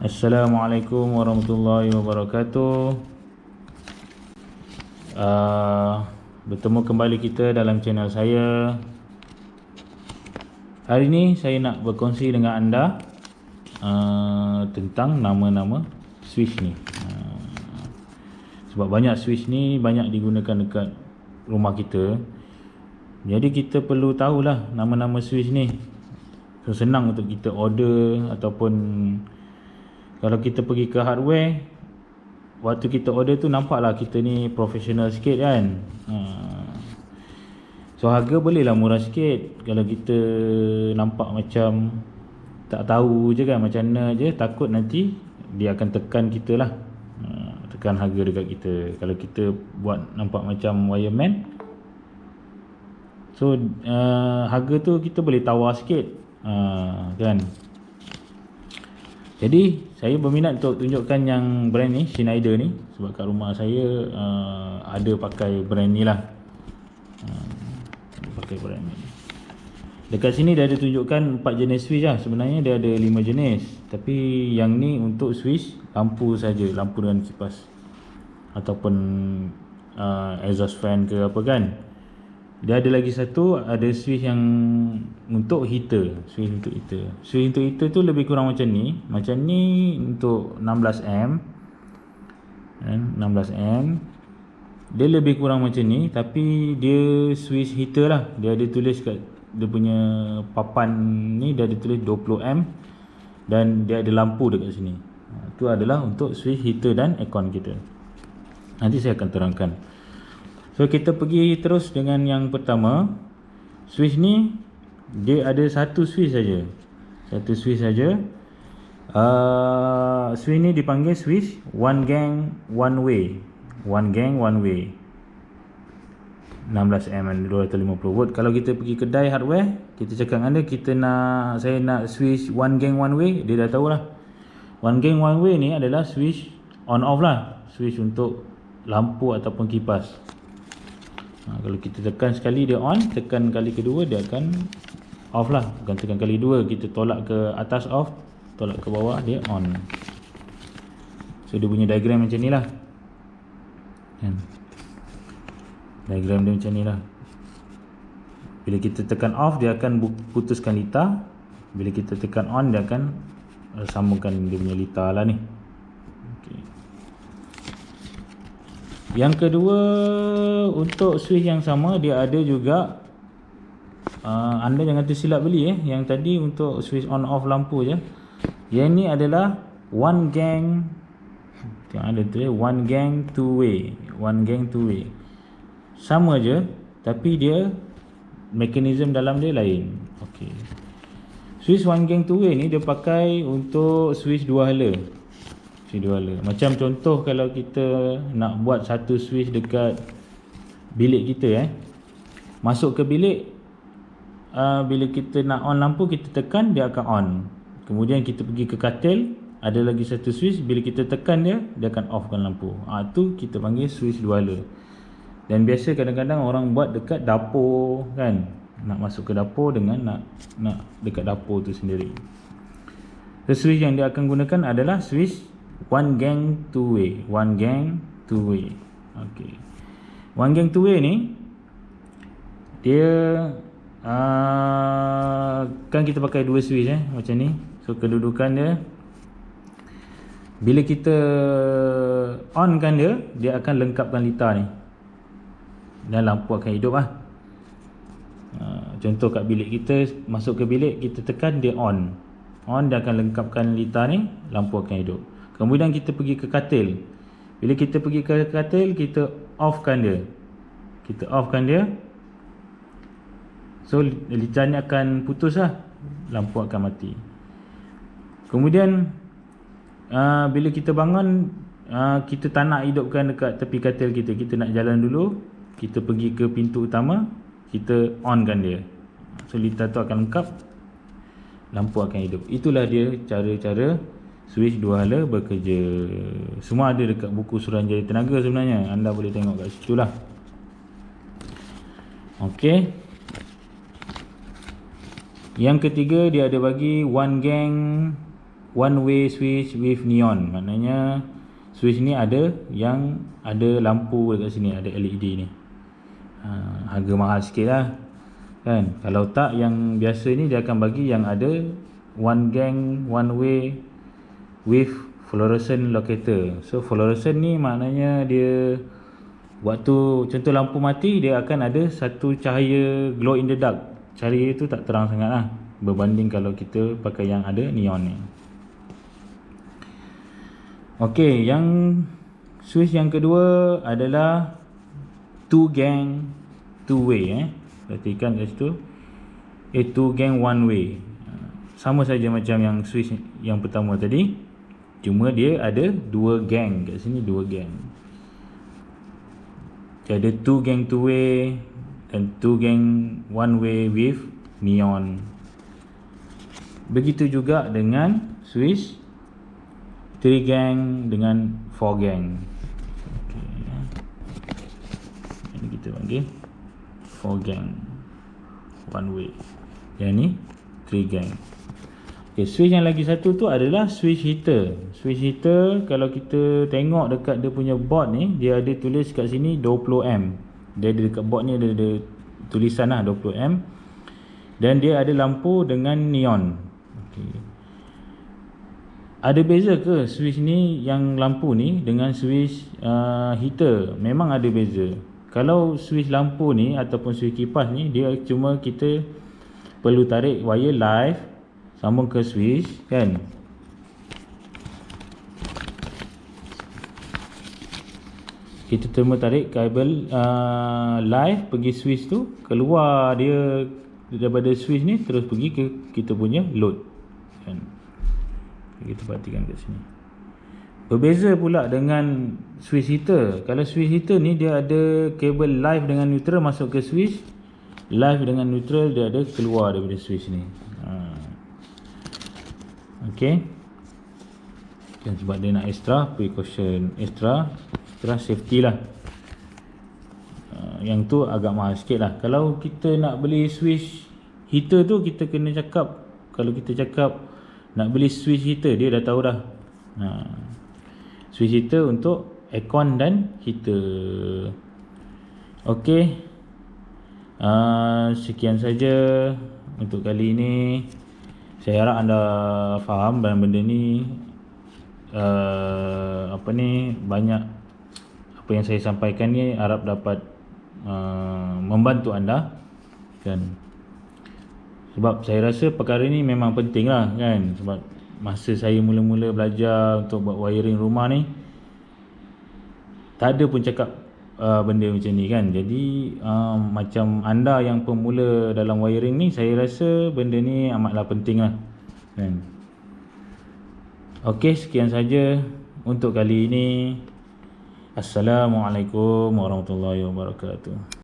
Assalamualaikum warahmatullahi wabarakatuh. Bertemu kembali kita dalam channel saya. Hari ini saya nak berkongsi dengan anda tentang nama-nama switch ni. Sebab banyak switch ni banyak digunakan dekat rumah kita. Jadi kita perlu tahulah nama-nama switch ni. So, senang untuk kita order, ataupun kalau kita pergi ke hardware, waktu kita order tu nampaklah kita ni profesional sikit kan. So harga bolehlah murah sikit. Kalau kita nampak macam tak tahu je kan, macam mana je, takut nanti dia akan tekan kita lah, tekan harga dekat kita. Kalau kita buat nampak macam wireman, so harga tu kita boleh tawar sikit, kan. Jadi saya berminat untuk tunjukkan yang brand ni, Schneider ni, sebab kat rumah saya ada pakai brand ni lah. Pakai brand ni. Dekat sini dia ada tunjukkan 4 jenis switch lah. Sebenarnya dia ada 5 jenis, tapi yang ni untuk switch lampu saja, lampu dengan kipas ataupun exhaust fan ke apa kan. Dia ada lagi satu, ada switch yang untuk heater. Switch untuk heater. Switch untuk heater tu lebih kurang macam ni. Macam ni untuk 16 amp. 16 amp. Dia lebih kurang macam ni, tapi dia switch heater lah. Dia ada tulis kat dia punya papan ni, dia ada tulis 20 amp dan dia ada lampu dekat sini. Itu adalah untuk switch heater dan aircon kita. Nanti saya akan terangkan. So kita pergi terus dengan yang pertama. Switch ni dia ada satu switch saja. Satu switch saja. Switch ni dipanggil switch one gang one way. One gang one way. 16 amp dan 250 volt. Kalau kita pergi kedai hardware, kita cakap dengan dia, saya nak switch one gang one way, dia dah tahulah. One gang one way ni adalah switch on off lah. Switch untuk lampu ataupun kipas. Kalau kita tekan sekali dia on, tekan kali kedua dia akan off lah. Bukan tekan kali dua, kita tolak ke atas off, tolak ke bawah dia on. So dia punya diagram macam ni lah kan? Diagram dia macam ni lah. Bila kita tekan off, dia akan putuskan litar. Bila kita tekan on, dia akan sambungkan dia punya litar lah ni. Yang kedua, untuk switch yang sama, dia ada juga, anda jangan tersilap beli yang tadi untuk switch on off lampu je. Yang ni adalah one gang, tengok ada tu one gang two way. One gang two way sama je, tapi dia mekanisme dalam dia lain. Okey. Switch one gang two way ni dia pakai untuk switch dua hala. Macam contoh, kalau kita nak buat satu switch dekat bilik kita, masuk ke bilik, bila kita nak on lampu, kita tekan dia akan on. Kemudian kita pergi ke katil, ada lagi satu switch, bila kita tekan dia akan offkan lampu. Tu kita panggil switch dua hala. Dan biasa kadang-kadang orang buat dekat dapur kan, nak masuk ke dapur dengan nak dekat dapur tu sendiri. Switch yang dia akan gunakan adalah switch one gang two way. One gang two way. Okey. One gang two way ni dia kan kita pakai dua switch macam ni. So kedudukan dia, bila kita on kan dia akan lengkapkan litar ni dan lampu akan hidup lah. Contoh kat bilik kita, masuk ke bilik, kita tekan dia on, dia akan lengkapkan litar ni, lampu akan hidup. Kemudian kita pergi ke katil. Bila kita pergi ke katil, kita offkan dia. So litar ni akan putus lah, lampu akan mati. Kemudian bila kita bangun, kita tak nak hidupkan dekat tepi katil kita. Kita nak jalan dulu, kita pergi ke pintu utama, kita onkan dia. So litar tu akan lengkap, lampu akan hidup. Itulah dia cara-cara switch dua hala bekerja. Semua ada dekat buku Suruhanjaya Tenaga sebenarnya. Anda boleh tengok kat situ lah. Okey. Yang ketiga, dia ada bagi one gang one way switch with neon. Maknanya switch ni ada yang ada lampu dekat sini, ada LED ni. Harga mahal sikit lah kan. Kalau tak, yang biasa ni dia akan bagi yang ada one gang, one way with fluorescent locator. So fluorescent ni maknanya dia waktu contoh lampu mati, dia akan ada satu cahaya glow in the dark. Cahaya tu tak terang sangat lah berbanding kalau kita pakai yang ada neon ni. Okey, yang switch yang kedua adalah two gang two way. Perhatikan kat situ, two gang one way. Sama saja macam yang switch yang pertama tadi, cuma dia ada dua gang kat sini, dua gang. Dia ada two gang two way dan two gang one way with neon. Begitu juga dengan switch 3 gang dengan 4 gang. Okay. Ini kita panggil 4 gang one way. Yang ni 3 gang. Okay, switch yang lagi satu tu adalah switch heater. Switch heater, kalau kita tengok dekat dia punya board ni, dia ada tulis kat sini 20A. Dia ada dekat board ni ada tulisan lah 20A. Dan dia ada lampu dengan neon. Okay. Ada beza ke switch ni, yang lampu ni dengan switch heater? Memang ada beza. Kalau switch lampu ni ataupun switch kipas ni, dia cuma kita perlu tarik wire live sambung ke switch kan. Kita cuma tarik kabel live pergi switch tu, keluar dia daripada switch ni terus pergi ke kita punya load kan. Kita perhatikan kat sini. Berbeza pula dengan switch heater. Kalau switch heater ni dia ada kabel live dengan neutral masuk ke switch, live dengan neutral dia ada keluar daripada switch ni. Okey. Dan sebab dia nak extra precaution, extra safety lah. Yang tu agak mahal sikit lah. Kalau kita nak beli switch heater tu, kita kena cakap, kalau kita cakap nak beli switch heater, dia dah tahu dah. Switch heater untuk aircon dan heater. Okey. Sekian saja untuk kali ini. Saya harap anda faham dan benda ni banyak apa yang saya sampaikan ni harap dapat membantu anda kan. Sebab saya rasa perkara ni memang penting lah kan. Sebab masa saya mula-mula belajar untuk buat wiring rumah ni, tak ada pun cakap benda macam ni kan. Jadi macam anda yang pemula dalam wiring ni, saya rasa benda ni amatlah penting lah kan. Okey, sekian saja untuk kali ini. Assalamualaikum warahmatullahi wabarakatuh.